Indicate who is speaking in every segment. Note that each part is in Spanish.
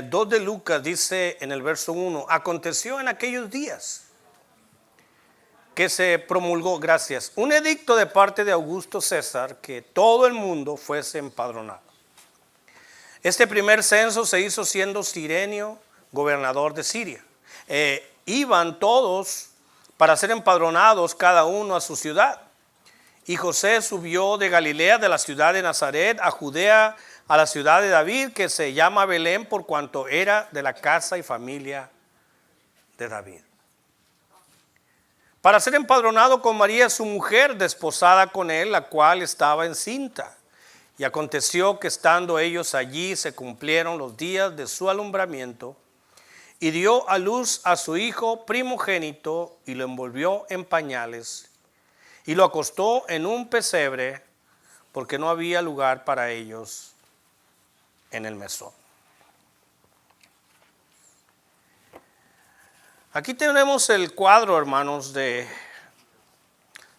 Speaker 1: 2 de Lucas dice en el verso 1: aconteció en aquellos días que se promulgó, gracias, un edicto de parte de Augusto César que todo el mundo fuese empadronado. Este primer censo se hizo siendo Cirenio gobernador de Siria. Iban todos para ser empadronados, cada uno a su ciudad. Y José subió de Galilea, de la ciudad de Nazaret, a Judea, a la ciudad de David, que se llama Belén, por cuanto era de la casa y familia de David, para ser empadronado con María, su mujer, desposada con él, la cual estaba encinta. Y aconteció que estando ellos allí, se cumplieron los días de su alumbramiento, y dio a luz a su hijo primogénito, y lo envolvió en pañales, y lo acostó en un pesebre, porque no había lugar para ellos en el mesón. Aquí tenemos el cuadro, hermanos, del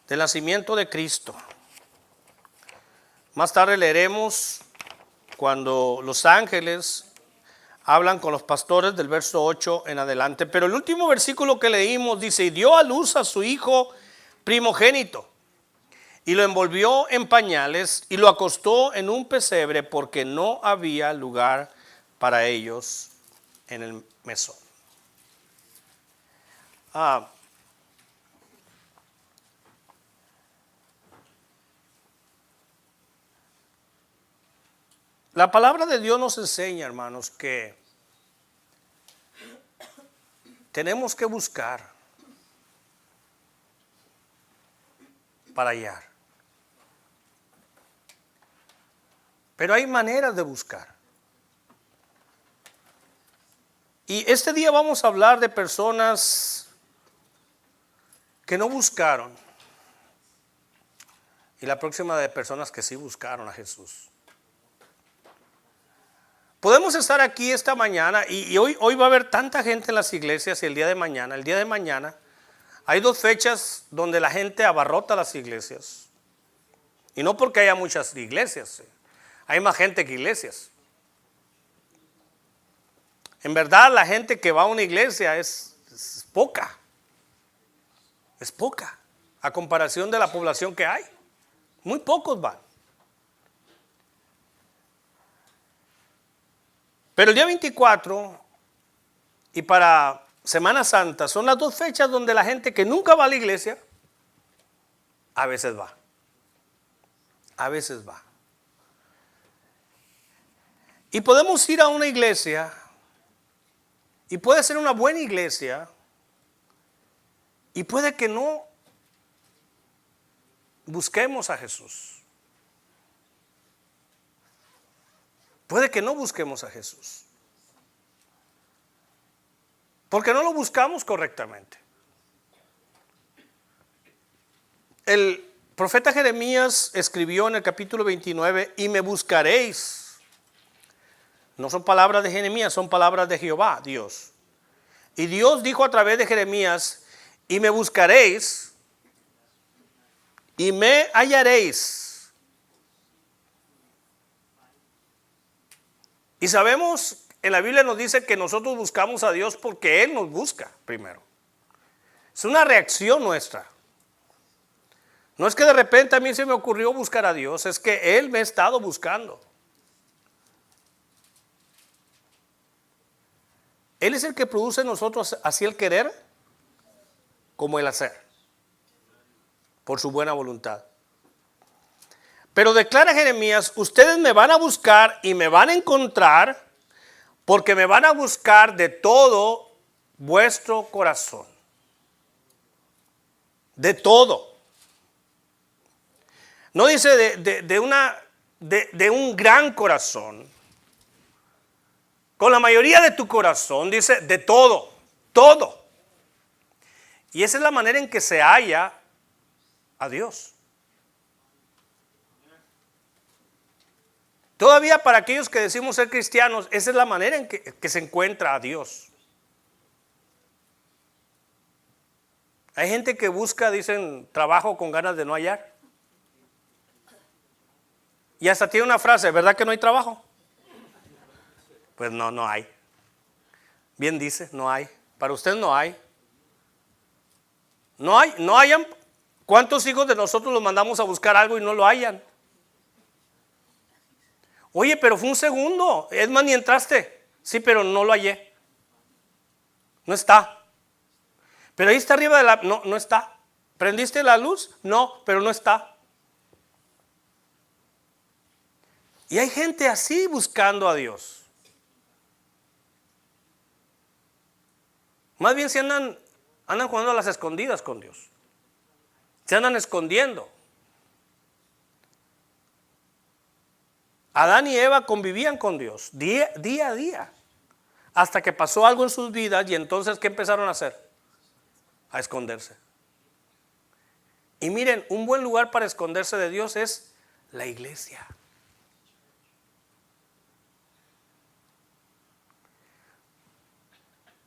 Speaker 1: nacimiento de Cristo. Más tarde leeremos cuando los ángeles hablan con los pastores, del verso 8 en adelante. Pero el último versículo que leímos dice: y dio a luz a su hijo primogénito, y lo envolvió en pañales, y lo acostó en un pesebre, porque no había lugar para ellos en el mesón. La palabra de Dios nos enseña, hermanos, que tenemos que buscar para hallar. Pero hay maneras de buscar. Y este día vamos a hablar de personas que no buscaron, y la próxima de personas que sí buscaron a Jesús. Podemos estar aquí esta mañana y hoy va a haber tanta gente en las iglesias, y el día de mañana hay 2 fechas donde la gente abarrota las iglesias, y no porque haya muchas iglesias, hay más gente que iglesias. En verdad, la gente que va a una iglesia es poca. Es poca a comparación de la población que hay. Muy pocos van. Pero el día 24 y para Semana Santa son las 2 fechas donde la gente que nunca va a la iglesia, a veces va. A veces va. Y podemos ir a una iglesia, y puede ser una buena iglesia, y puede que no busquemos a Jesús. Puede que no busquemos a Jesús, porque no lo buscamos correctamente. El profeta Jeremías escribió en el capítulo 29: y me buscaréis. No son palabras de Jeremías, son palabras de Jehová, Dios. Y Dios dijo a través de Jeremías: y me buscaréis y me hallaréis. Y sabemos, en la Biblia nos dice que nosotros buscamos a Dios porque Él nos busca primero. Es una reacción nuestra. No es que de repente a mí se me ocurrió buscar a Dios, es que Él me ha estado buscando. Él es el que produce en nosotros así el querer como el hacer, por su buena voluntad. Pero declara Jeremías: ustedes me van a buscar y me van a encontrar, porque me van a buscar de todo vuestro corazón. De todo. No dice de un gran corazón. Con la mayoría de tu corazón, dice de todo, todo. Y esa es la manera en que se halla a Dios. Todavía para aquellos que decimos ser cristianos, esa es la manera en que se encuentra a Dios. Hay gente que busca, dicen, trabajo con ganas de no hallar. Y hasta tiene una frase: ¿verdad que no hay trabajo? Pues no, no hay. Bien dice, no hay. Para usted no hay. No hay, no hayan. ¿Cuántos hijos de nosotros los mandamos a buscar algo y no lo hayan? Oye, pero fue un segundo. Es más, ni entraste. Sí, pero no lo hallé. No está. Pero ahí está arriba de la... No, no está. ¿Prendiste la luz? No, pero no está. Y hay gente así buscando a Dios. Más bien se andan jugando a las escondidas con Dios. Se andan escondiendo. Adán y Eva convivían con Dios día a día. Hasta que pasó algo en sus vidas y entonces ¿qué empezaron a hacer? A esconderse. Y miren, un buen lugar para esconderse de Dios es la iglesia.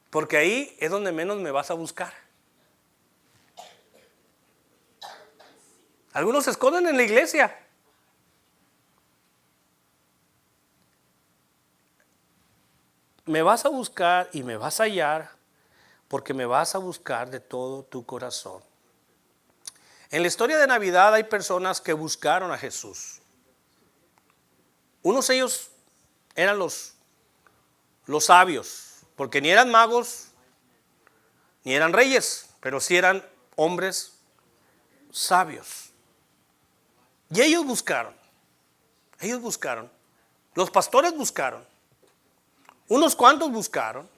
Speaker 1: Porque ahí es donde menos me vas a buscar. Algunos se esconden en la iglesia. Me vas a buscar y me vas a hallar porque me vas a buscar de todo tu corazón. En la historia de Navidad hay personas que buscaron a Jesús. Unos de ellos eran los sabios, porque ni eran magos, ni eran reyes, pero sí eran hombres sabios. Y ellos buscaron. Los pastores buscaron. Unos cuantos buscaron.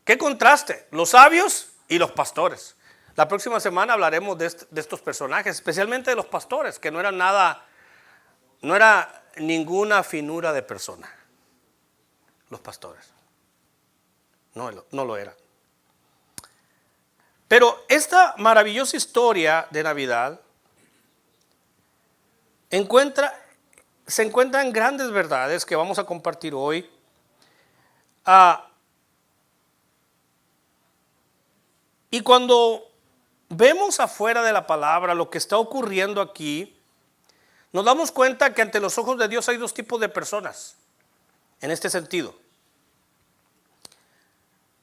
Speaker 1: ¿Qué contraste? Los sabios y los pastores. La próxima semana hablaremos de estos personajes, especialmente de los pastores, que no eran nada, no era ninguna finura de persona. Los pastores. No lo eran. Pero esta maravillosa historia de Navidad se encuentran grandes verdades que vamos a compartir hoy. Y cuando vemos afuera de la palabra lo que está ocurriendo aquí, nos damos cuenta que ante los ojos de Dios hay dos tipos de personas en este sentido.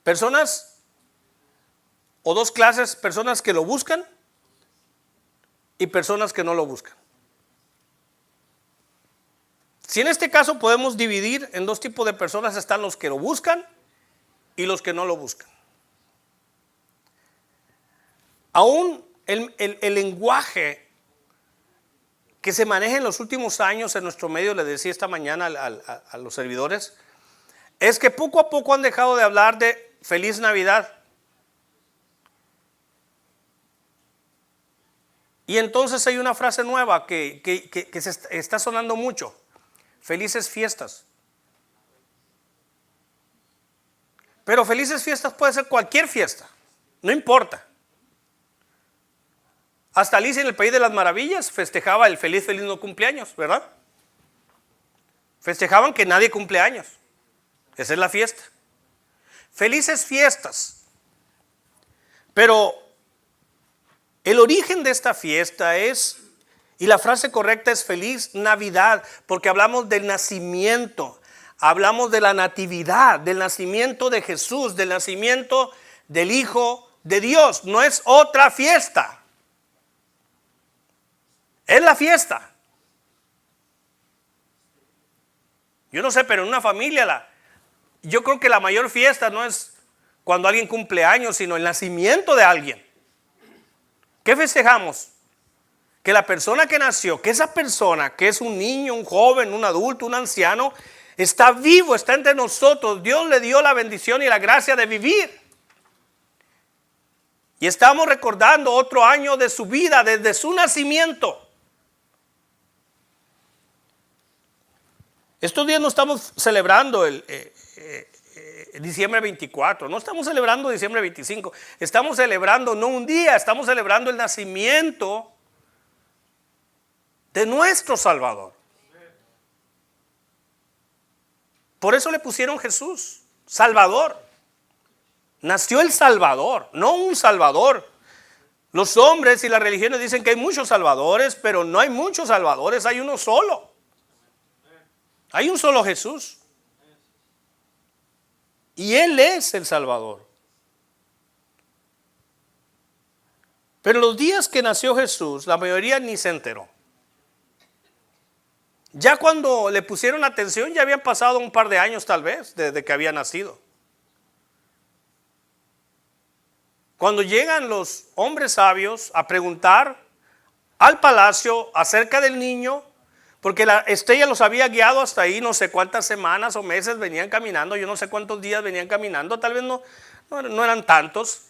Speaker 1: Personas o dos clases, personas que lo buscan y personas que no lo buscan. Si en este caso podemos dividir en dos tipos de personas, están los que lo buscan y los que no lo buscan. Aún el lenguaje que se maneja en los últimos años en nuestro medio, le decía esta mañana a los servidores, es que poco a poco han dejado de hablar de Feliz Navidad. Y entonces hay una frase nueva que se está sonando mucho. Felices fiestas. Pero felices fiestas puede ser cualquier fiesta, no importa. Hasta Alicia en el País de las Maravillas festejaba el feliz no cumpleaños, ¿verdad? Festejaban que nadie cumple años. Esa es la fiesta. Felices fiestas. Pero el origen de esta fiesta es, y la frase correcta es Feliz Navidad, porque hablamos del nacimiento, hablamos de la natividad, del nacimiento de Jesús, del nacimiento del Hijo de Dios. No es otra fiesta. Es la fiesta. Yo no sé, pero en una familia yo creo que la mayor fiesta no es cuando alguien cumple años, sino el nacimiento de alguien. ¿Qué festejamos? Que la persona que nació, que esa persona que es un niño, un joven, un adulto, un anciano, está vivo, está entre nosotros. Dios le dio la bendición y la gracia de vivir. Y estamos recordando otro año de su vida, desde su nacimiento. Estos días no estamos celebrando diciembre 24, no estamos celebrando diciembre 25, estamos celebrando no un día, estamos celebrando el nacimiento de nuestro Salvador. Por eso le pusieron Jesús, Salvador. Nació el Salvador, no un Salvador. Los hombres y las religiones dicen que hay muchos salvadores, pero no hay muchos salvadores, hay uno solo. Hay un solo Jesús. Y Él es el Salvador. Pero los días que nació Jesús, la mayoría ni se enteró. Ya cuando le pusieron atención, ya habían pasado un par de años tal vez desde que había nacido. Cuando llegan los hombres sabios a preguntar al palacio acerca del niño, porque la estrella los había guiado hasta ahí, no sé cuántas semanas o meses venían caminando, yo no sé cuántos días venían caminando, tal vez no eran tantos,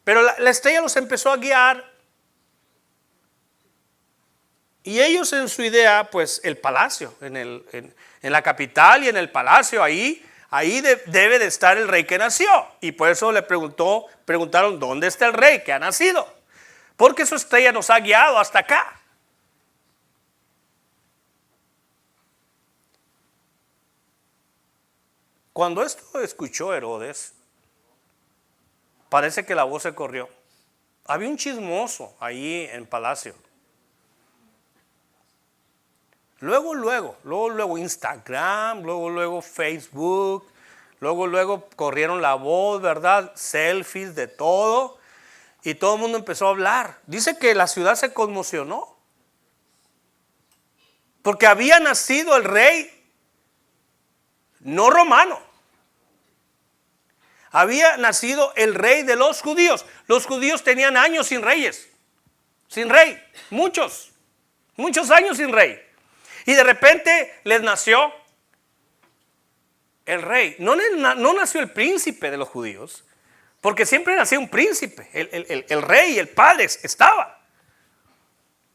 Speaker 1: pero la estrella los empezó a guiar. Y ellos en su idea, pues el palacio, en la capital y en el palacio, ahí debe de estar el rey que nació. Y por eso preguntaron, ¿dónde está el rey que ha nacido? Porque su estrella nos ha guiado hasta acá. Cuando esto escuchó Herodes, parece que la voz se corrió. Había un chismoso ahí en palacio. Luego Instagram, luego Facebook, luego corrieron la voz, ¿verdad? Selfies, de todo. Y todo el mundo empezó a hablar. Dice que la ciudad se conmocionó. Porque había nacido el rey, no romano. Había nacido el rey de los judíos. Los judíos tenían años sin reyes. Sin rey. Muchos años sin rey. Y de repente les nació el rey. No nació el príncipe de los judíos, porque siempre nació un príncipe. El rey, el padre estaba.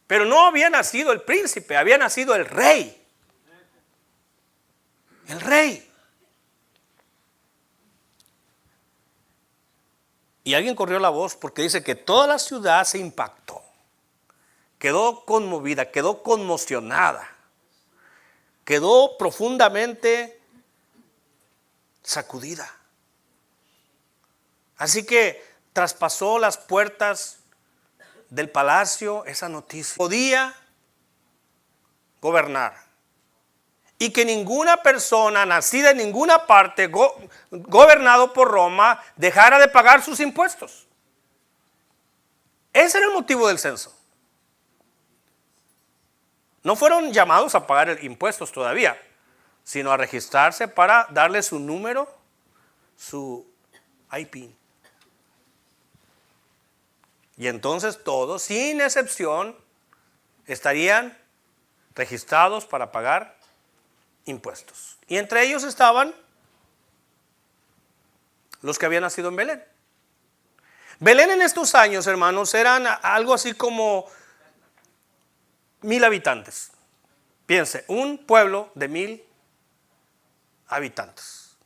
Speaker 1: Pero no había nacido el príncipe, había nacido el rey. El rey. Y alguien corrió la voz porque dice que toda la ciudad se impactó. Quedó conmovida, quedó conmocionada. Quedó profundamente sacudida. Así que traspasó las puertas del palacio esa noticia. Podía gobernar. Y que ninguna persona nacida en ninguna parte, gobernado por Roma, dejara de pagar sus impuestos. Ese era el motivo del censo. No fueron llamados a pagar impuestos todavía, sino a registrarse para darle su número, su IP. Y entonces todos, sin excepción, estarían registrados para pagar impuestos. Y entre ellos estaban los que habían nacido en Belén. Belén en estos años, hermanos, eran algo así como 1000 habitantes. Piense, un pueblo de 1000 habitantes.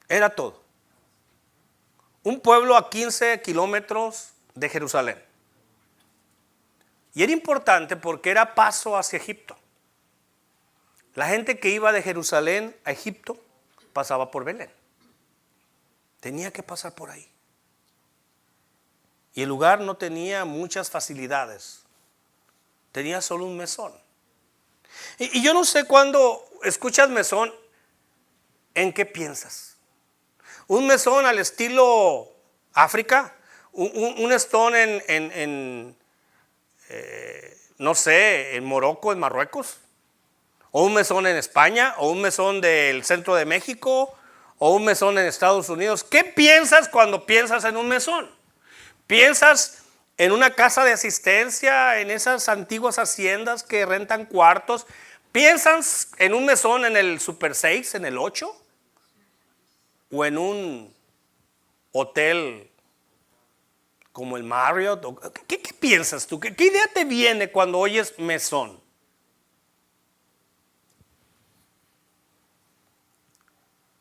Speaker 1: Era todo. Un pueblo a 15 kilómetros de Jerusalén. Y era importante porque era paso hacia Egipto. La gente que iba de Jerusalén a Egipto pasaba por Belén. Tenía que pasar por ahí. Y el lugar no tenía muchas facilidades. Tenía solo un mesón. Y yo no sé cuando escuchas mesón, ¿en qué piensas? Un mesón al estilo África, un mesón no sé, en Morocco, en Marruecos, o un mesón en España, o un mesón del centro de México, o un mesón en Estados Unidos. ¿Qué piensas cuando piensas en un mesón? ¿Piensas en una casa de asistencia, en esas antiguas haciendas que rentan cuartos? ¿Piensas en un mesón en el Super 6, en el 8? ¿O en un hotel como el Marriott? ¿Qué piensas tú? ¿Qué idea te viene cuando oyes mesón?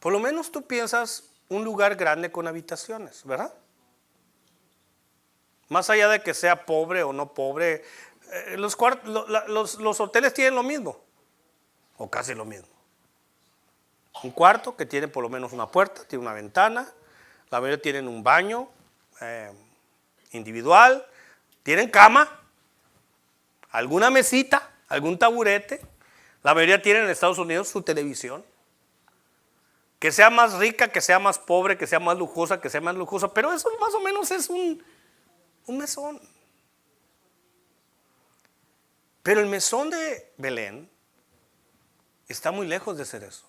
Speaker 1: Por lo menos tú piensas un lugar grande con habitaciones, ¿verdad? Más allá de que sea pobre o no pobre, los hoteles tienen lo mismo, o casi lo mismo. Un cuarto que tiene por lo menos una puerta, tiene una ventana, la mayoría tienen un baño individual, tienen cama, alguna mesita, algún taburete. La mayoría tienen en Estados Unidos su televisión. que sea más rica, que sea más pobre, que sea más lujosa, que sea más lujosa, pero eso más o menos es un mesón. Pero el mesón de Belén está muy lejos de ser eso.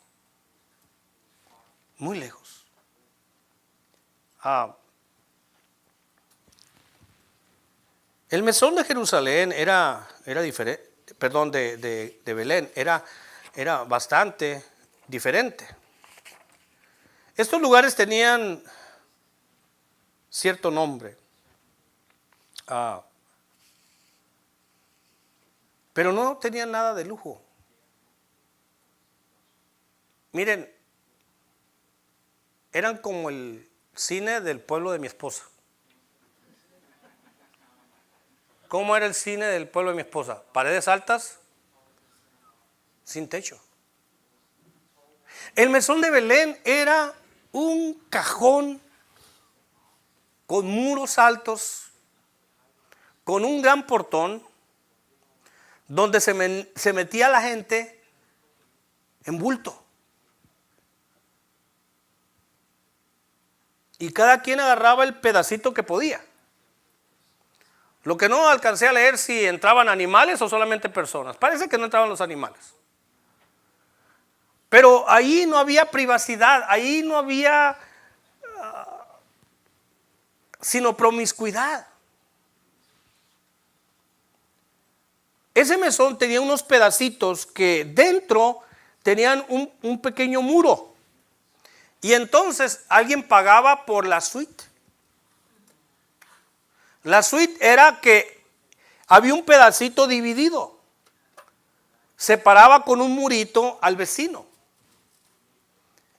Speaker 1: Muy lejos. El mesón de Jerusalén era diferente, perdón, de Belén, era bastante diferente. Estos lugares tenían cierto nombre, pero no tenían nada de lujo. Miren, eran como el cine del pueblo de mi esposa. ¿Cómo era el cine del pueblo de mi esposa? Paredes altas, sin techo. El mesón de Belén era un cajón con muros altos, con un gran portón, donde se metía la gente en bulto. Y cada quien agarraba el pedacito que podía. Lo que no alcancé a leer si entraban animales o solamente personas. Parece que no entraban los animales. Pero ahí no había privacidad, ahí no había sino promiscuidad. Ese mesón tenía unos pedacitos que dentro tenían un pequeño muro. Y entonces alguien pagaba por la suite. La suite era que había un pedacito dividido. Separaba con un murito al vecino.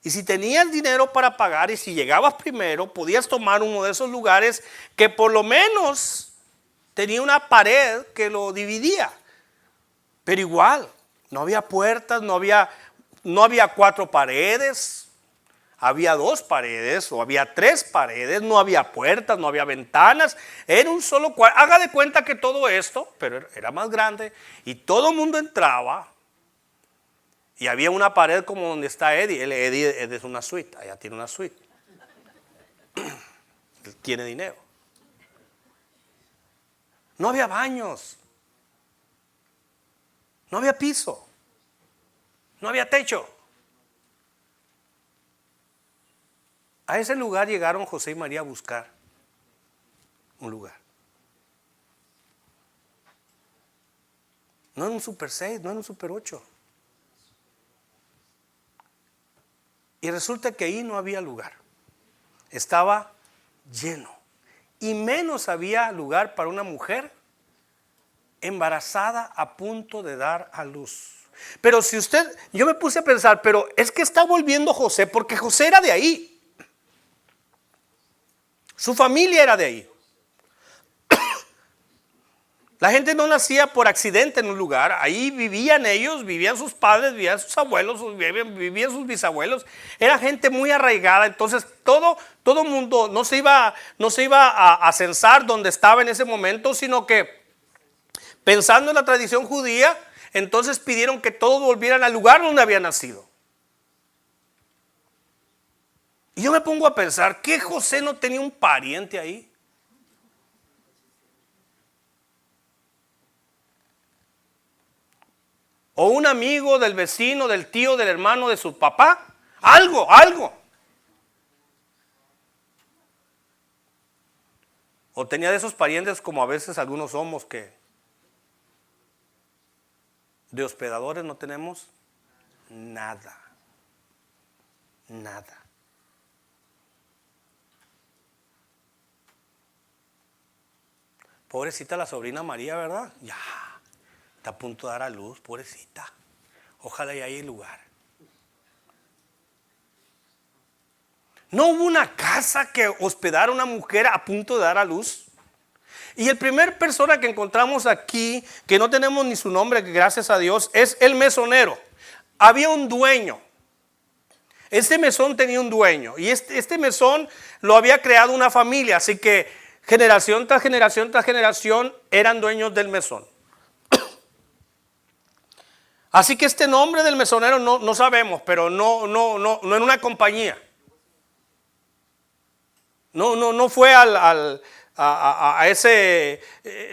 Speaker 1: Y si tenías dinero para pagar y si llegabas primero, podías tomar uno de esos lugares que por lo menos tenía una pared que lo dividía. Pero igual, no había puertas, no había 4 paredes. Había 2 paredes o había 3 paredes, no había puertas, no había ventanas, era un solo cuarto. Haga de cuenta que todo esto, pero era más grande y todo el mundo entraba y había una pared como donde está Eddie. Eddie es una suite, allá tiene una suite. Él tiene dinero. No había baños, no había piso, no había techo. A ese lugar llegaron José y María a buscar un lugar. No en un Super 6, no en un Super 8. Y resulta que ahí no había lugar. Estaba lleno. Y menos había lugar para una mujer embarazada a punto de dar a luz. Pero si yo me puse a pensar, pero es que está volviendo José, porque José era de ahí. Su familia era de ahí. La gente no nacía por accidente en un lugar. Ahí vivían ellos, vivían sus padres, vivían sus abuelos, vivían sus bisabuelos. Era gente muy arraigada. Entonces todo mundo no se iba a censar donde estaba en ese momento, sino que pensando en la tradición judía, entonces pidieron que todos volvieran al lugar donde habían nacido. Y yo me pongo a pensar, ¿qué José no tenía un pariente ahí? O un amigo del vecino, del tío, del hermano, de su papá. Algo. O tenía de esos parientes como a veces algunos somos, que de hospedadores no tenemos nada. Pobrecita la sobrina María, ¿verdad? Ya, está a punto de dar a luz, pobrecita. Ojalá y haya lugar. No hubo una casa que hospedara a una mujer a punto de dar a luz. Y el primer persona que encontramos aquí, que no tenemos ni su nombre, gracias a Dios, es el mesonero. Había un dueño. Este mesón tenía un dueño. Y este mesón lo había creado una familia. Así que generación tras generación tras generación eran dueños del mesón. Así que este nombre del mesonero no sabemos, pero no en una compañía. No fue a ese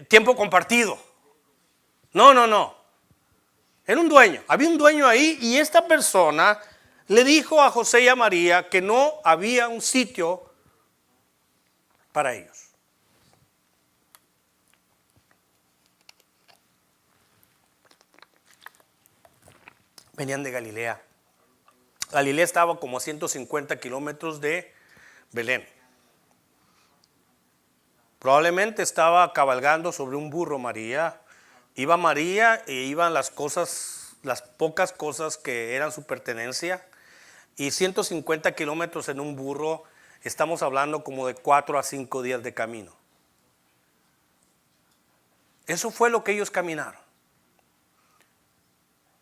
Speaker 1: tiempo compartido. No. Era un dueño. Había un dueño ahí y esta persona le dijo a José y a María que no había un sitio para ellos. Venían de Galilea. Galilea estaba como a 150 kilómetros de Belén. Probablemente estaba cabalgando sobre un burro María. Iba María e iban las pocas cosas que eran su pertenencia. Y 150 kilómetros en un burro, estamos hablando como de 4 a 5 días de camino. Eso fue lo que ellos caminaron.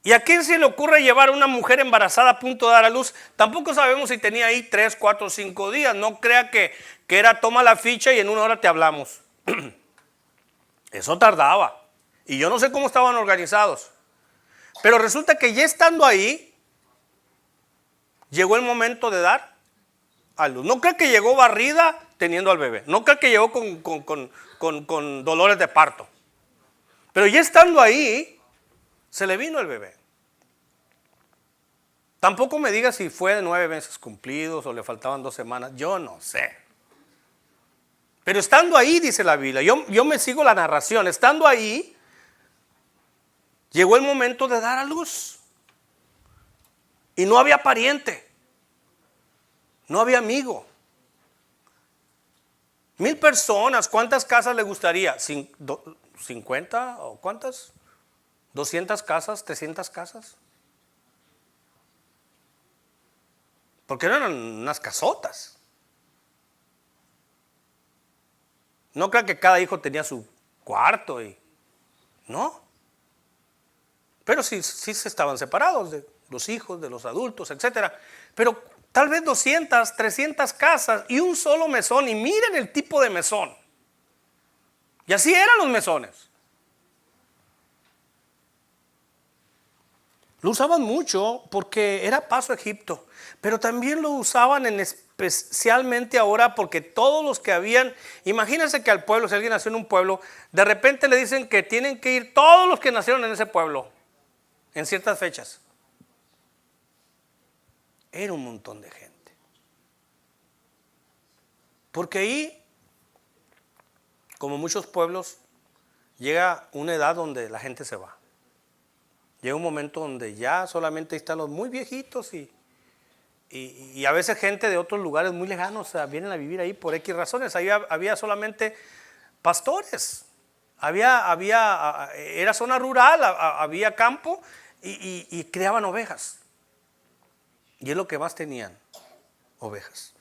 Speaker 1: ¿Y a quién se le ocurre llevar a una mujer embarazada a punto de dar a luz? Tampoco sabemos si tenía ahí 3, 4, 5 días. No crea que era toma la ficha y en 1 hora te hablamos. Eso tardaba. Y yo no sé cómo estaban organizados. Pero resulta que ya estando ahí, llegó el momento de dar a luz. No crea que llegó barrida teniendo al bebé. No crea que llegó con dolores de parto. Pero ya estando ahí, se le vino el bebé. Tampoco me diga si fue de 9 meses cumplidos o le faltaban 2 semanas. Yo no sé. Pero estando ahí, dice la Biblia, yo me sigo la narración. Estando ahí, llegó el momento de dar a luz. Y no había pariente. No había amigo. 1000 personas. ¿Cuántas casas le gustaría? ¿50 o cuántas? ¿200 casas? ¿300 casas? Porque no eran unas casotas. No crean que cada hijo tenía su cuarto no. Pero sí se estaban separados de los hijos, de los adultos, etc. Pero tal vez 200, 300 casas y un solo mesón. Y miren el tipo de mesón. Y así eran los mesones. Lo usaban mucho porque era paso a Egipto, pero también lo usaban especialmente ahora porque todos los que habían, imagínense que al pueblo, si alguien nació en un pueblo, de repente le dicen que tienen que ir todos los que nacieron en ese pueblo en ciertas fechas. Era un montón de gente. Porque ahí, como muchos pueblos, llega una edad donde la gente se va. Llega un momento donde ya solamente están los muy viejitos y a veces gente de otros lugares muy lejanos vienen a vivir ahí por X razones. Ahí había solamente pastores, era zona rural, había campo y criaban ovejas. Y es lo que más tenían, ovejas.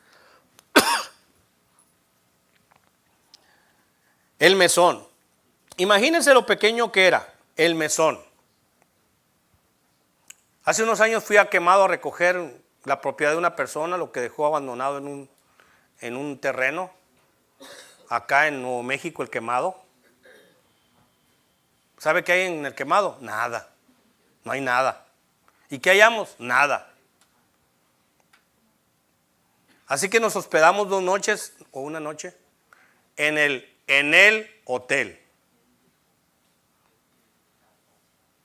Speaker 1: El mesón. Imagínense lo pequeño que era el mesón. Hace unos años fui a Quemado a recoger la propiedad de una persona, lo que dejó abandonado en un terreno, acá en Nuevo México, el Quemado. ¿Sabe qué hay en el Quemado? Nada, no hay nada. ¿Y qué hallamos? Nada. Así que nos hospedamos 2 noches o una noche en el hotel.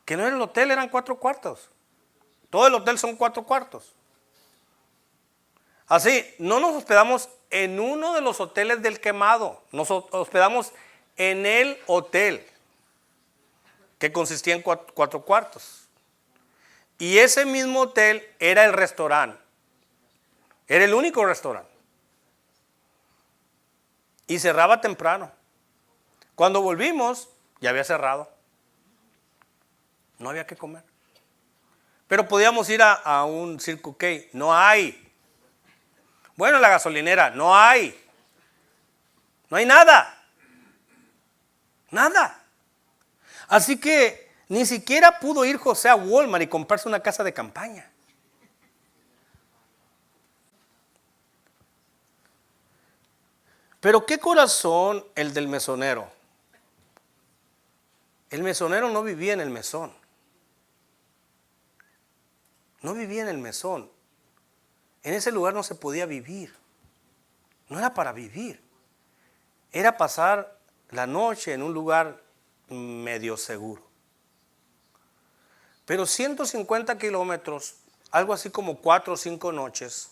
Speaker 1: Que no era el hotel, eran 4 cuartos. Todo el hotel son 4 cuartos. Así, no nos hospedamos en uno de los hoteles del Quemado. Nos hospedamos en el hotel, que consistía en 4 cuartos. Y ese mismo hotel era el restaurante. Era el único restaurante. Y cerraba temprano. Cuando volvimos, ya había cerrado. No había que comer. Pero podíamos ir a un Circle K. No hay. Bueno, la gasolinera. No hay. No hay nada. Nada. Así que ni siquiera pudo ir José a Walmart y comprarse una casa de campaña. Pero qué corazón el del mesonero. El mesonero no vivía en el mesón. no vivía en el mesón. En ese lugar no se podía vivir. No era para vivir. Era pasar la noche en un lugar medio seguro. Pero 150 kilómetros, algo así como 4 o 5 noches,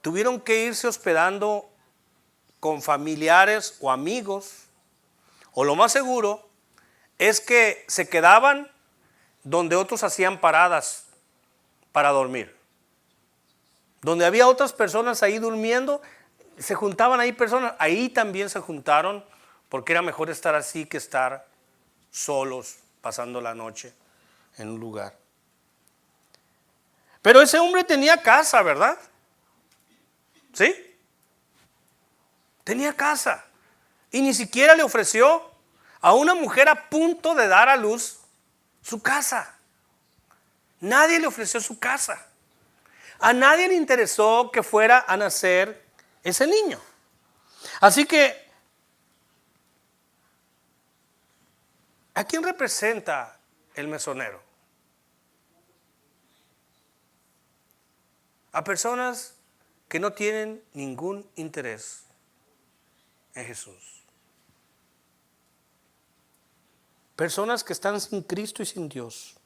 Speaker 1: tuvieron que irse hospedando con familiares o amigos, o lo más seguro es que se quedaban donde otros hacían paradas para dormir. Donde había otras personas ahí durmiendo, se juntaban ahí personas, ahí también se juntaron, porque era mejor estar así que estar solos pasando la noche en un lugar. Pero ese hombre tenía casa, ¿verdad? ¿Sí? Tenía casa. Y ni siquiera le ofreció a una mujer a punto de dar a luz su casa. Nadie le ofreció su casa. A nadie le interesó que fuera a nacer ese niño. Así que, ¿a quién representa el mesonero? A personas que no tienen ningún interés en Jesús. Personas que están sin Cristo y sin Dios.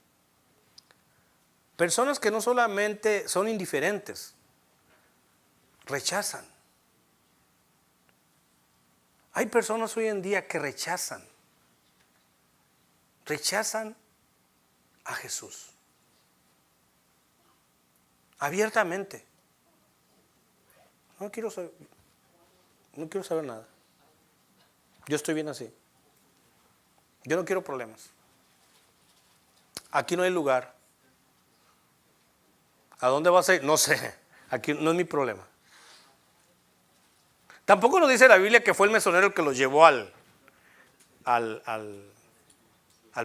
Speaker 1: Personas que no solamente son indiferentes, rechazan. Hay personas hoy en día que rechazan a Jesús. Abiertamente. No quiero saber nada. Yo estoy bien así. Yo no quiero problemas. Aquí no hay lugar. ¿A dónde vas a ir? No sé. Aquí no es mi problema. Tampoco nos dice la Biblia que fue el mesonero el que los llevó al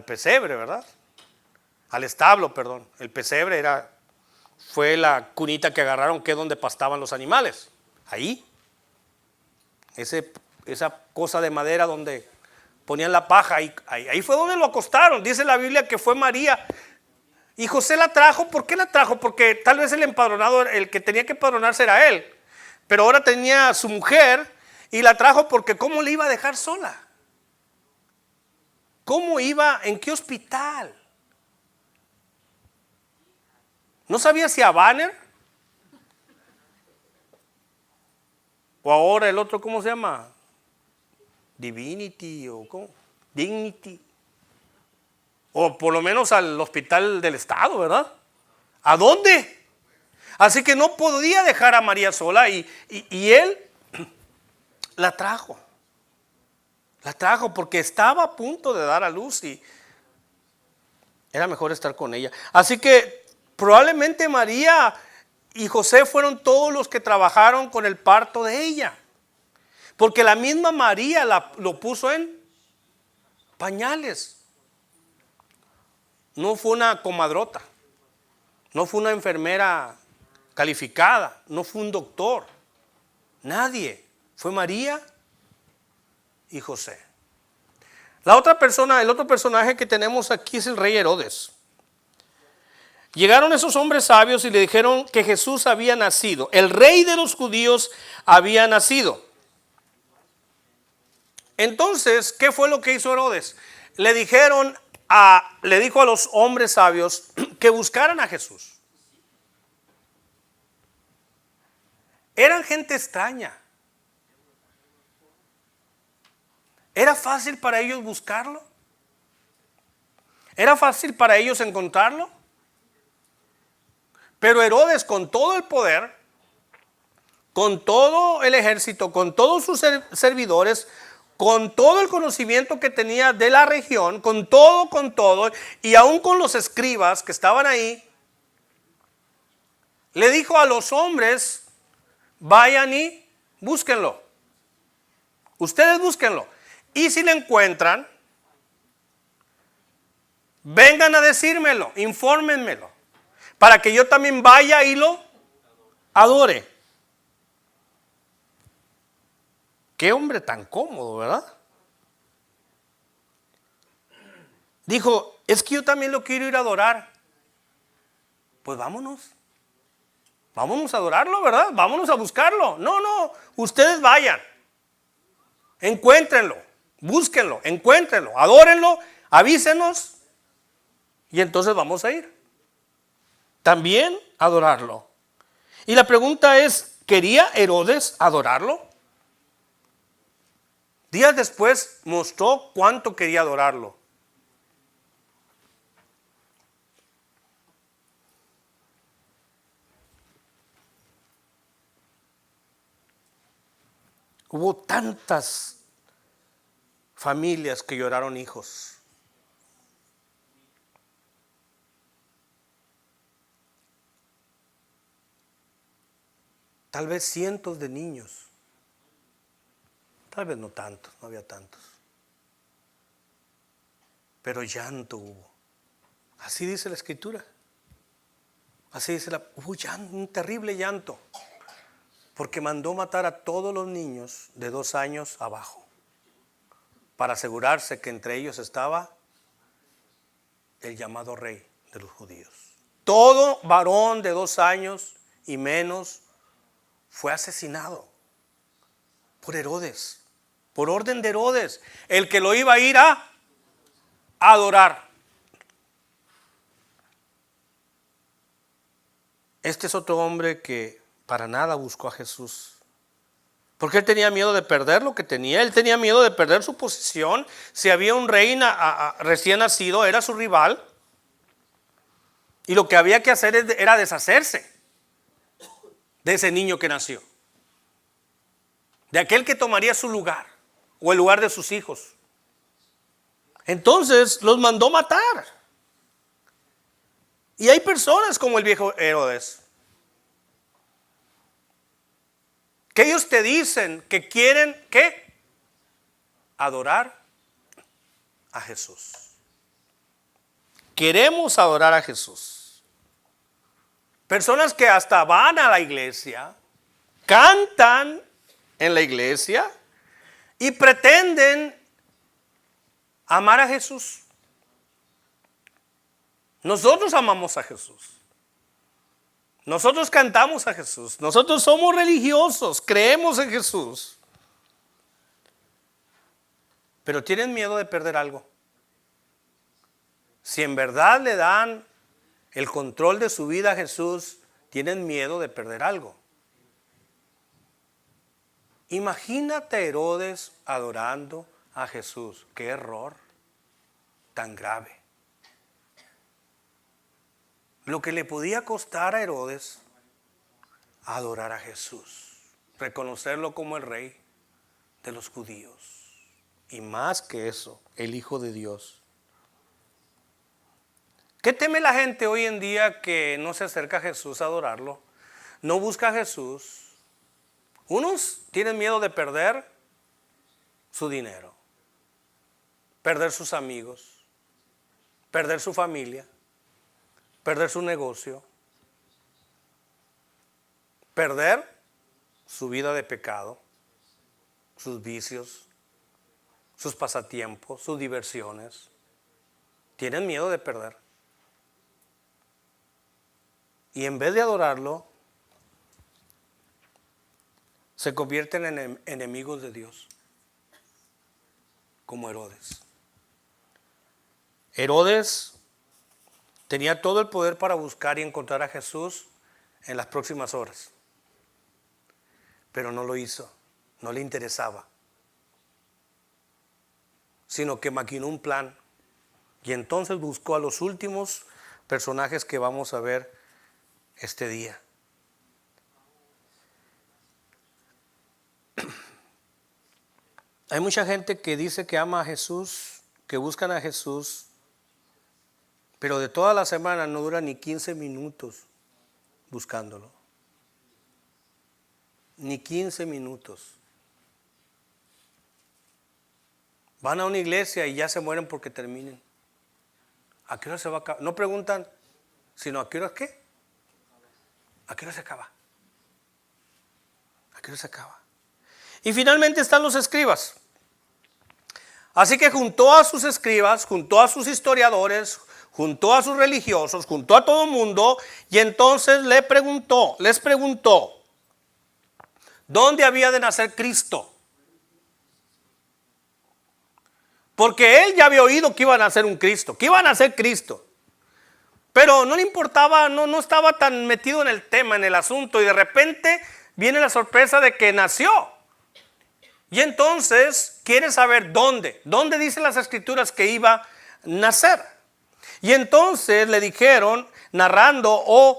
Speaker 1: pesebre, ¿verdad? Al establo, perdón. El pesebre fue la cunita que agarraron, que es donde pastaban los animales. Ahí. Esa cosa de madera donde ponían la paja. Ahí fue donde lo acostaron. Dice la Biblia que fue María. Y José la trajo. ¿Por qué la trajo? Porque tal vez el empadronado, el que tenía que empadronarse era él. Pero ahora tenía a su mujer y la trajo porque ¿cómo le iba a dejar sola? ¿Cómo iba? ¿En qué hospital? ¿No sabía si a Banner? O ahora el otro, ¿cómo se llama? Divinity o ¿cómo? Dignity. O por lo menos al hospital del estado, ¿verdad? ¿A dónde? Así que no podía dejar a María sola y él la trajo. La trajo porque estaba a punto de dar a luz y era mejor estar con ella. Así que probablemente María y José fueron todos los que trabajaron con el parto de ella. Porque la misma María lo puso en pañales. No fue una comadrota. No fue una enfermera calificada. No fue un doctor. Nadie. Fue María y José. El otro personaje que tenemos aquí es el rey Herodes. Llegaron esos hombres sabios y le dijeron que Jesús había nacido. El rey de los judíos había nacido. Entonces, ¿qué fue lo que hizo Herodes? Le dijo a los hombres sabios que buscaran a Jesús. Eran gente extraña. ¿Era fácil para ellos buscarlo? ¿Era fácil para ellos encontrarlo? Pero Herodes, con todo el poder, con todo el ejército, con todos sus servidores, con todo el conocimiento que tenía de la región, con todo, y aún con los escribas que estaban ahí, le dijo a los hombres: vayan y búsquenlo. Ustedes búsquenlo. Y si lo encuentran, vengan a decírmelo, infórmenmelo, para que yo también vaya y lo adore. Qué hombre tan cómodo, ¿verdad? Dijo: es que yo también lo quiero ir a adorar. pues vámonos. Vámonos a adorarlo, ¿verdad? Vámonos a buscarlo. No, no, ustedes vayan. Encuéntrenlo, búsquenlo, encuéntrenlo, adórenlo, avísenos y entonces vamos a ir. También adorarlo. Y la pregunta es, ¿quería Herodes adorarlo? Días después mostró cuánto quería adorarlo. Hubo tantas familias que lloraron hijos. Tal vez cientos de niños. Tal vez no tantos, no había tantos. Pero llanto hubo. Así dice la Escritura. Así dice hubo llanto, un terrible llanto. Porque mandó matar a todos los niños de 2 años abajo. Para asegurarse que entre ellos estaba el llamado rey de los judíos. Todo varón de 2 años y menos fue asesinado por Herodes. Por orden de Herodes, el que lo iba a ir a adorar. Este es otro hombre que para nada buscó a Jesús. Porque él tenía miedo de perder lo que tenía. Él tenía miedo de perder su posición. Si había un rey recién nacido, era su rival. Y lo que había que hacer era deshacerse de ese niño que nació. De aquel que tomaría su lugar. O el lugar de sus hijos. Entonces los mandó matar. Y hay personas como el viejo Herodes, que ellos te dicen que quieren, ¿qué? Adorar a Jesús. Queremos adorar a Jesús. Personas que hasta van a la iglesia, cantan en la iglesia y pretenden amar a Jesús. Nosotros amamos a Jesús. Nosotros cantamos a Jesús. Nosotros somos religiosos, creemos en Jesús. Pero tienen miedo de perder algo. Si en verdad le dan el control de su vida a Jesús, tienen miedo de perder algo. Imagínate a Herodes adorando a Jesús. ¡Qué error tan grave! Lo que le podía costar a Herodes adorar a Jesús, reconocerlo como el rey de los judíos. Y más que eso, el Hijo de Dios. ¿Qué teme la gente hoy en día que no se acerca a Jesús a adorarlo? No busca a Jesús. Unos tienen miedo de perder su dinero, perder sus amigos, perder su familia, perder su negocio, perder su vida de pecado, sus vicios, sus pasatiempos, sus diversiones. Tienen miedo de perder. Y en vez de adorarlo, se convierten en enemigos de Dios, como Herodes. Herodes tenía todo el poder para buscar y encontrar a Jesús en las próximas horas, pero no lo hizo, no le interesaba, sino que maquinó un plan y entonces buscó a los últimos personajes que vamos a ver este día. Hay mucha gente que dice que ama a Jesús, que buscan a Jesús, pero de toda la semana no dura ni 15 minutos buscándolo. Ni 15 minutos. Van a una iglesia y ya se mueren porque terminen. ¿A qué hora se va a acabar? No preguntan, sino ¿a qué hora qué? ¿A qué hora se acaba? ¿A qué hora se acaba? Y finalmente están los escribas. Así que juntó a sus escribas, juntó a sus historiadores, juntó a sus religiosos, juntó a todo el mundo y entonces les preguntó, ¿dónde había de nacer Cristo? Porque él ya había oído que iba a nacer un Cristo, que iba a nacer Cristo. Pero no le importaba, no estaba tan metido en el tema, en el asunto. Y de repente viene la sorpresa de que nació. Y entonces quiere saber dónde. ¿Dónde dicen las escrituras que iba a nacer? Y entonces le dijeron, narrando o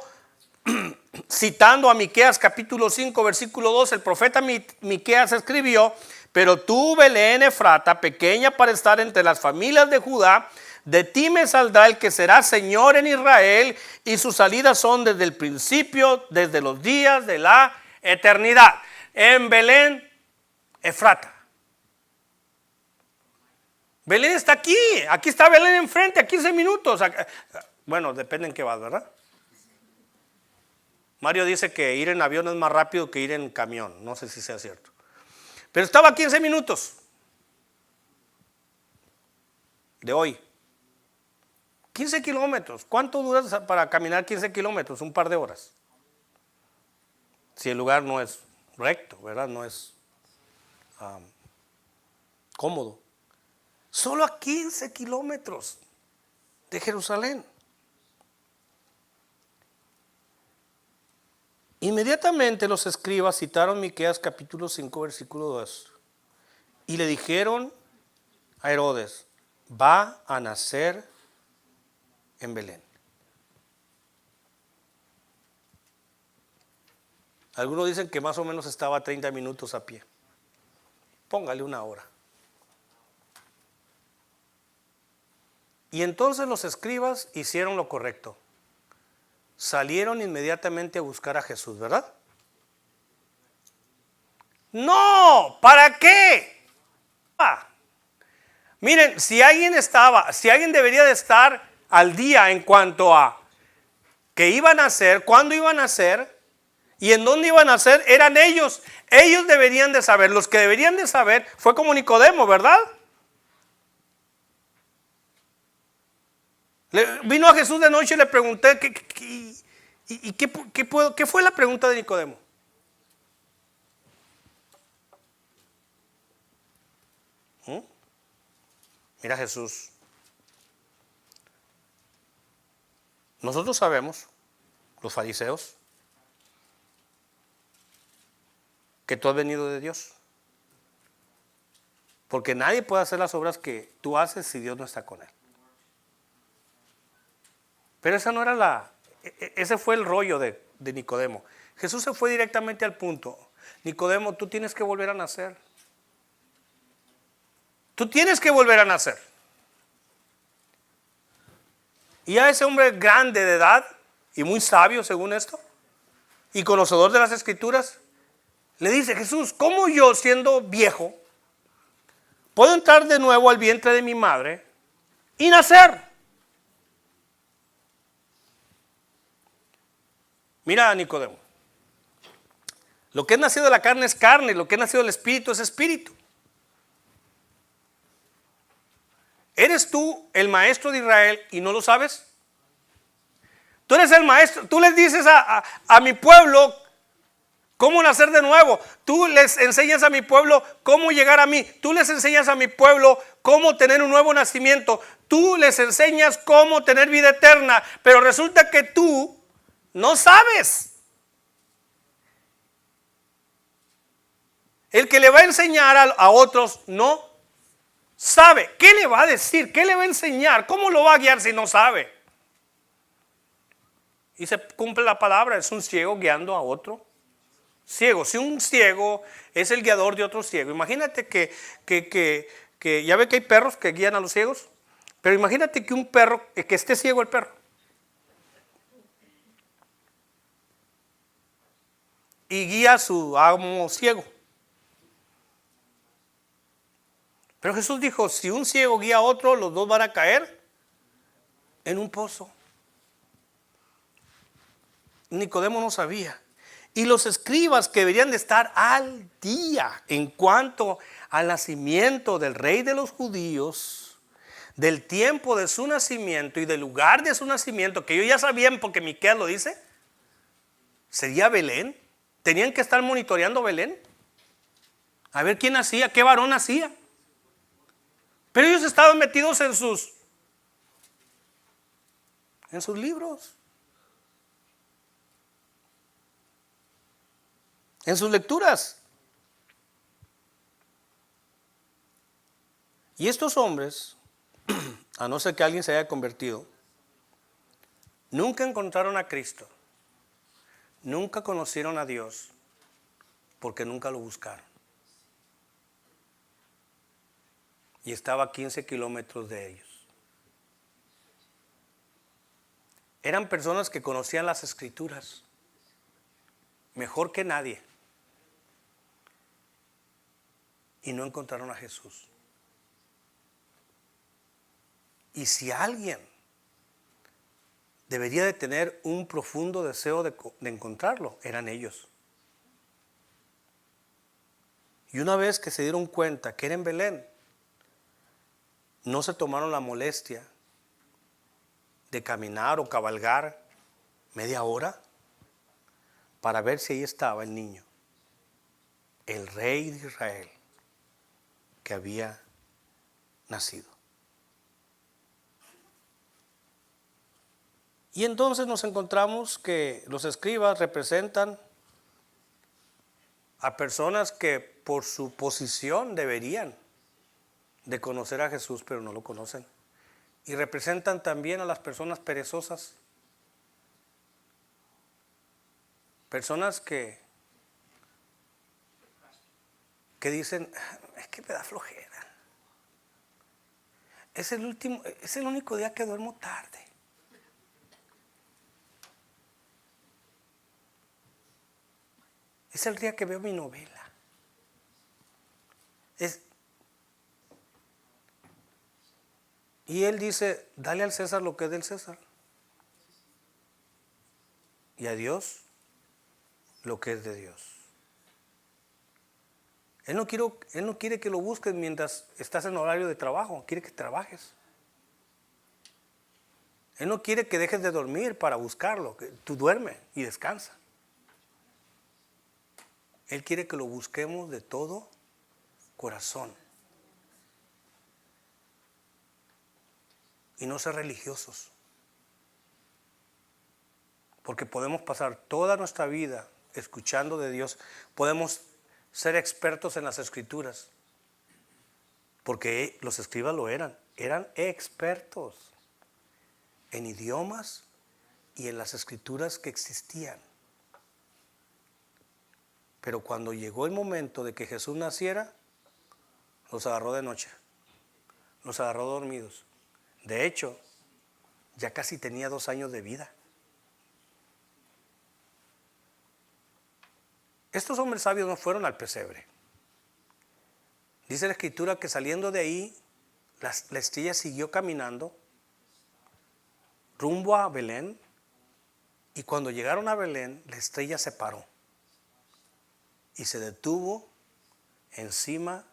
Speaker 1: citando a Miqueas capítulo 5 versículo 2, el profeta Miqueas escribió: pero tú, Belén Efrata, pequeña para estar entre las familias de Judá, de ti me saldrá el que será Señor en Israel, y sus salidas son desde el principio, desde los días de la eternidad. En Belén Efrata. Belén está aquí está Belén enfrente, a 15 minutos. Bueno, depende en qué vas, ¿verdad? Mario dice que ir en avión es más rápido que ir en camión, no sé si sea cierto. Pero estaba a 15 minutos de hoy. 15 kilómetros. ¿Cuánto duras para caminar 15 kilómetros? Un par de horas. Si el lugar no es recto, ¿verdad? No es cómodo. Solo a 15 kilómetros de Jerusalén. Inmediatamente los escribas citaron Miqueas capítulo 5 versículo 2 y le dijeron a Herodes: va a nacer en Belén. Algunos dicen que más o menos estaba a 30 minutos a pie. Póngale una hora. Y entonces los escribas hicieron lo correcto. Salieron inmediatamente a buscar a Jesús, ¿verdad? No, ¿para qué? Miren, si alguien debería de estar al día en cuanto a qué iban a hacer, cuándo iban a hacer y en dónde iban a hacer, eran ellos. Ellos deberían de saber. Los que deberían de saber fue como Nicodemo, ¿verdad? Vino a Jesús de noche y le pregunté, ¿qué fue la pregunta de Nicodemo? Mira, Jesús, nosotros sabemos, los fariseos, que tú has venido de Dios. Porque nadie puede hacer las obras que tú haces si Dios no está con él. Pero esa no era ese fue el rollo de Nicodemo. Jesús se fue directamente al punto. Nicodemo, tú tienes que volver a nacer. Tú tienes que volver a nacer. Y a ese hombre grande de edad y muy sabio según esto y conocedor de las escrituras, le dice: Jesús, ¿cómo yo siendo viejo puedo entrar de nuevo al vientre de mi madre y nacer? Mira, Nicodemo, lo que es nacido de la carne es carne, lo que es nacido del espíritu es espíritu. ¿Eres tú el maestro de Israel y no lo sabes? Tú eres el maestro, tú les dices a mi pueblo cómo nacer de nuevo. Tú les enseñas a mi pueblo cómo llegar a mí. Tú les enseñas a mi pueblo cómo tener un nuevo nacimiento. Tú les enseñas cómo tener vida eterna. Pero resulta que tú no sabes. El que le va a enseñar a otros no sabe. ¿Qué le va a decir? ¿Qué le va a enseñar? ¿Cómo lo va a guiar si no sabe? Y se cumple la palabra, es un ciego guiando a otro ciego. Si un ciego es el guiador de otro ciego, imagínate que ya ve que hay perros que guían a los ciegos, pero imagínate que un perro, que esté ciego el perro. Y guía a su amo ciego. Pero Jesús dijo, si un ciego guía a otro, los dos van a caer en un pozo. Nicodemo no sabía. Y los escribas que deberían de estar al día en cuanto al nacimiento del rey de los judíos, del tiempo de su nacimiento y del lugar de su nacimiento, que ellos ya sabían porque Miqueas lo dice, sería Belén. Tenían que estar monitoreando Belén, a ver quién nacía, qué varón nacía. Pero ellos estaban metidos en sus libros, en sus lecturas. Y estos hombres, a no ser que alguien se haya convertido, nunca encontraron a Cristo, nunca conocieron a Dios, porque nunca lo buscaron. Y estaba a 15 kilómetros de ellos. Eran personas que conocían las Escrituras mejor que nadie, y no encontraron a Jesús. Y si alguien debería de tener un profundo deseo de encontrarlo, eran ellos. Y una vez que se dieron cuenta que era en Belén, no se tomaron la molestia de caminar o cabalgar media hora para ver si ahí estaba el niño, el rey de Israel que había nacido. Y entonces nos encontramos que los escribas representan a personas que por su posición deberían de conocer a Jesús, pero no lo conocen. Y representan también a las personas perezosas, personas que dicen, es que me da flojera, es el único día que duermo tarde. Es el día que veo mi novela. Y él dice, dale al César lo que es del César, y a Dios lo que es de Dios. Él no quiere que lo busques mientras estás en horario de trabajo, quiere que trabajes. Él no quiere que dejes de dormir para buscarlo, que tú duerme y descansa. Él quiere que lo busquemos de todo corazón. Y no ser religiosos. Porque podemos pasar toda nuestra vida escuchando de Dios. Podemos ser expertos en las Escrituras. Porque los escribas lo eran. Eran expertos en idiomas y en las Escrituras que existían. Pero cuando llegó el momento de que Jesús naciera, los agarró de noche. Los agarró dormidos. De hecho, ya casi tenía 2 años de vida. Estos hombres sabios no fueron al pesebre. Dice la Escritura que saliendo de ahí, la estrella siguió caminando rumbo a Belén. Y cuando llegaron a Belén, la estrella se paró y se detuvo encima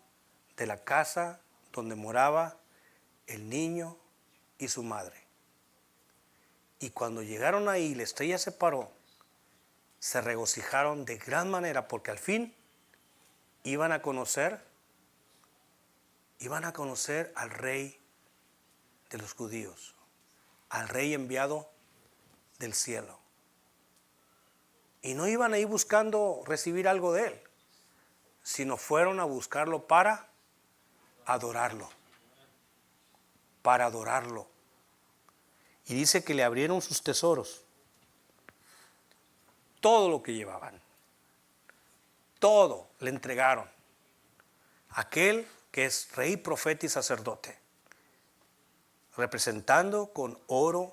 Speaker 1: de la casa donde moraba el niño y su madre. Y cuando llegaron ahí, la estrella se paró, se regocijaron de gran manera porque al fin iban a conocer al rey de los judíos, al rey enviado del cielo. Y no iban ahí buscando recibir algo de él, sino fueron a buscarlo para adorarlo. Para adorarlo. Y dice que le abrieron sus tesoros. Todo lo que llevaban. Todo le entregaron. Aquel que es rey, profeta y sacerdote. Representando con oro,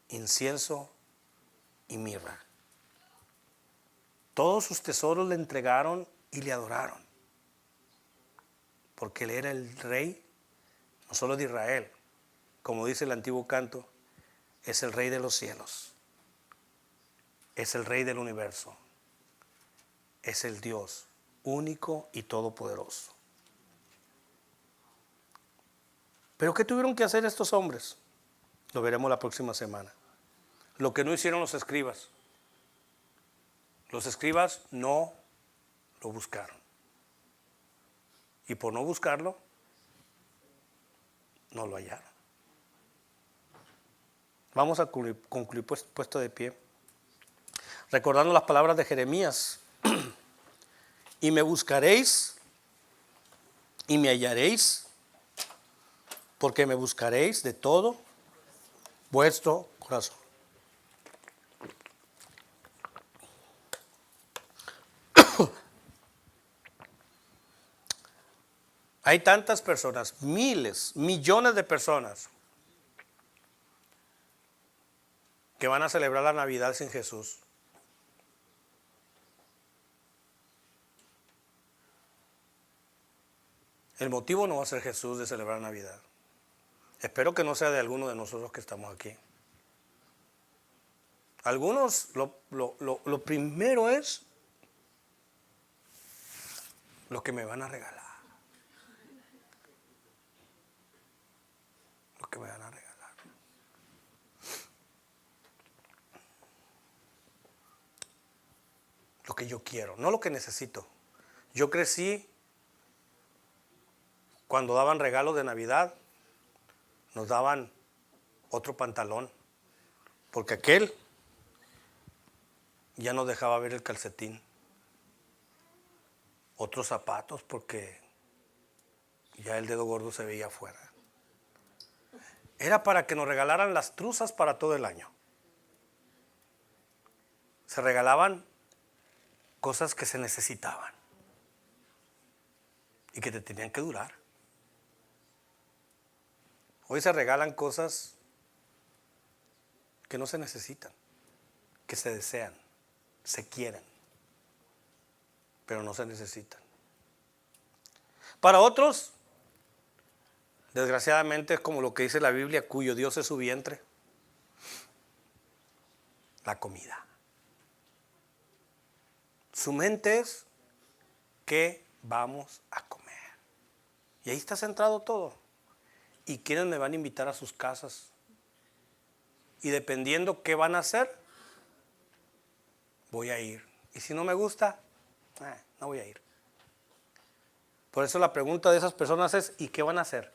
Speaker 1: incienso y mirra. Todos sus tesoros le entregaron y le adoraron. Porque él era el rey, no solo de Israel, como dice el antiguo canto, es el rey de los cielos. Es el rey del universo. Es el Dios único y todopoderoso. Pero ¿qué tuvieron que hacer estos hombres? Lo veremos la próxima semana. Lo que no hicieron los escribas. Los escribas no lo buscaron. Y por no buscarlo, no lo hallaron. Vamos a concluir puesto de pie, recordando las palabras de Jeremías. Y me buscaréis y me hallaréis, porque me buscaréis de todo vuestro corazón. Hay tantas personas, miles, millones de personas que van a celebrar la Navidad sin Jesús. El motivo no va a ser Jesús de celebrar Navidad. Espero que no sea de alguno de nosotros que estamos aquí. Algunos, lo primero es lo que me van a regalar. Lo que me van a regalar. Lo que yo quiero, no lo que necesito. Yo crecí cuando daban regalos de Navidad, nos daban otro pantalón, porque aquel ya no dejaba ver el calcetín. Otros zapatos, porque ya el dedo gordo se veía afuera. Era para que nos regalaran las truzas para todo el año. Se regalaban cosas que se necesitaban y que te tenían que durar. Hoy se regalan cosas que no se necesitan, que se desean, se quieren, pero no se necesitan. Para otros, desgraciadamente, es como lo que dice la Biblia, cuyo Dios es su vientre, la comida. Su mente es, ¿qué vamos a comer? Y ahí está centrado todo. ¿Y quiénes me van a invitar a sus casas? Y dependiendo qué van a hacer, voy a ir. Y si no me gusta, no voy a ir. Por eso la pregunta de esas personas es, ¿y qué van a hacer?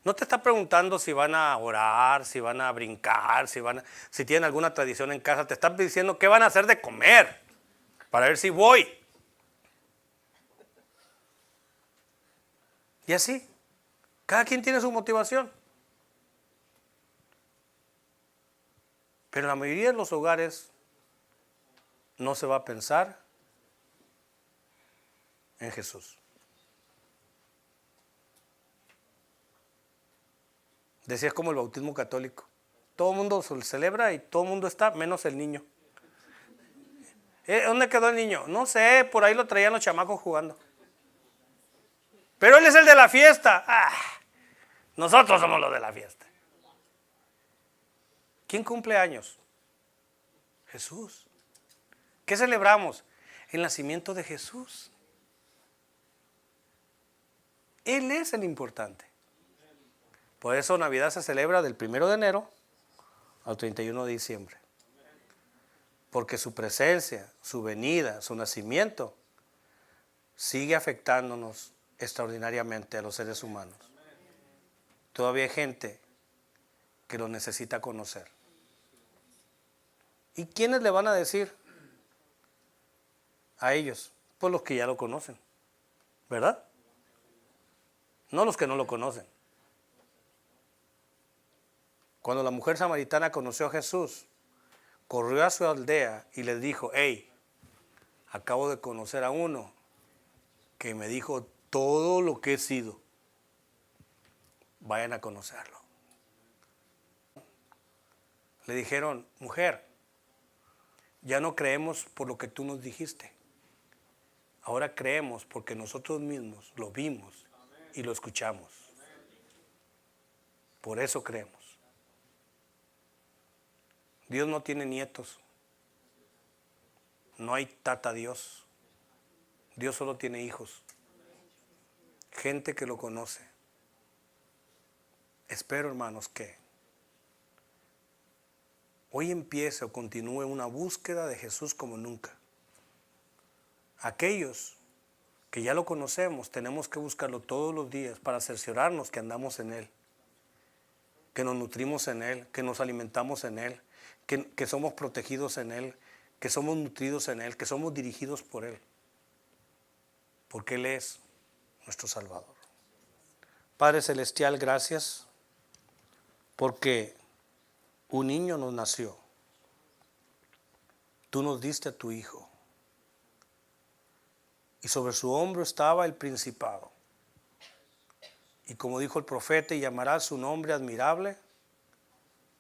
Speaker 1: No te está preguntando si van a orar, si van a brincar, si tienen alguna tradición en casa. Te están diciendo qué van a hacer de comer, para ver si voy. Y así, cada quien tiene su motivación. Pero en la mayoría de los hogares no se va a pensar en Jesús. Decía, es como el bautismo católico. Todo el mundo se celebra y todo el mundo está, menos el niño. ¿Dónde quedó el niño? No sé, por ahí lo traían los chamacos jugando. Pero él es el de la fiesta. Nosotros somos los de la fiesta. ¿Quién cumple años? Jesús. ¿Qué celebramos? El nacimiento de Jesús. Él es el importante. Por eso Navidad se celebra del 1 de enero al 31 de diciembre. Porque su presencia, su venida, su nacimiento sigue afectándonos extraordinariamente a los seres humanos. Todavía hay gente que lo necesita conocer. ¿Y quiénes le van a decir a ellos? Pues los que ya lo conocen, ¿verdad? No los que no lo conocen. Cuando la mujer samaritana conoció a Jesús, corrió a su aldea y les dijo, hey, acabo de conocer a uno que me dijo todo lo que he sido. Vayan a conocerlo. Le dijeron, mujer, ya no creemos por lo que tú nos dijiste. Ahora creemos porque nosotros mismos lo vimos y lo escuchamos. Por eso creemos. Dios no tiene nietos. No hay tata Dios. Dios solo tiene hijos. Gente que lo conoce. espero, hermanos, que hoy empiece o continúe una búsqueda de Jesús como nunca. Aquellos que ya lo conocemos, tenemos que buscarlo todos los días para cerciorarnos que andamos en Él, que nos nutrimos en Él, que nos alimentamos en Él, que somos protegidos en Él, que somos nutridos en Él, que somos dirigidos por Él, porque Él es nuestro Salvador. Padre Celestial, gracias porque un niño nos nació. Tú nos diste a tu Hijo. Y sobre su hombro estaba el principado. Y como dijo el profeta, y llamará su nombre admirable,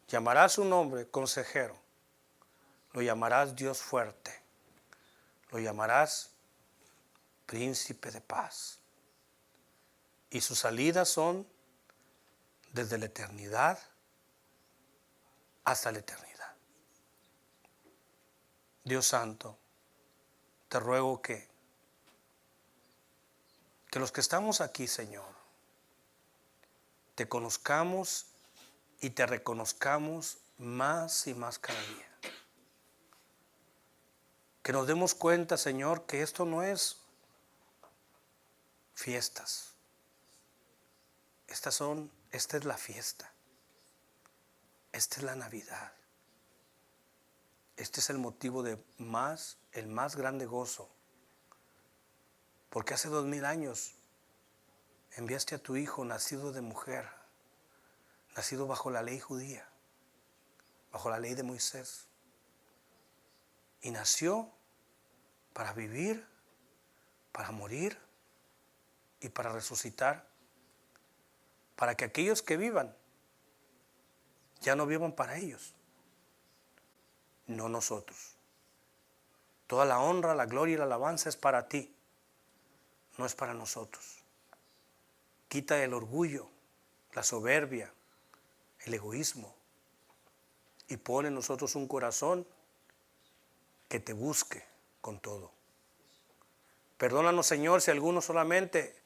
Speaker 1: llamará su nombre consejero, lo llamarás Dios fuerte, lo llamarás príncipe de paz. Y sus salidas son desde la eternidad hasta la eternidad. Dios santo, te ruego que los que estamos aquí, Señor, te conozcamos y te reconozcamos más y más cada día. Que nos demos cuenta, Señor, que esto no es fiestas. Esta es la fiesta. Esta es la Navidad. Este es el motivo de el más grande gozo. Porque hace 2000 años enviaste a tu Hijo nacido de mujer, nacido bajo la ley judía, bajo la ley de Moisés. Y nació para vivir, para morir y para resucitar, para que aquellos que vivan ya no vivan para ellos, no nosotros. Toda la honra, la gloria y la alabanza es para ti, no es para nosotros. Quita el orgullo, la soberbia, el egoísmo y pone en nosotros un corazón que te busque con todo. Perdónanos, Señor, si algunos solamente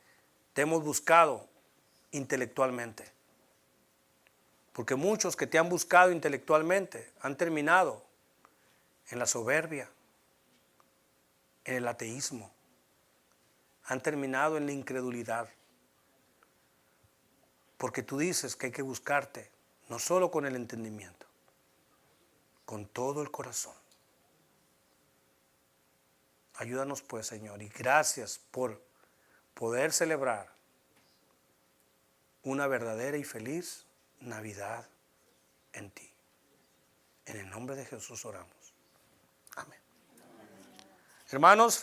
Speaker 1: te hemos buscado intelectualmente. Porque muchos que te han buscado intelectualmente han terminado en la soberbia, en el ateísmo, han terminado en la incredulidad. Porque tú dices que hay que buscarte no solo con el entendimiento, con todo el corazón. Ayúdanos pues, Señor, y gracias por poder celebrar una verdadera y feliz Navidad en ti. En el nombre de Jesús oramos. Amén. Hermanos,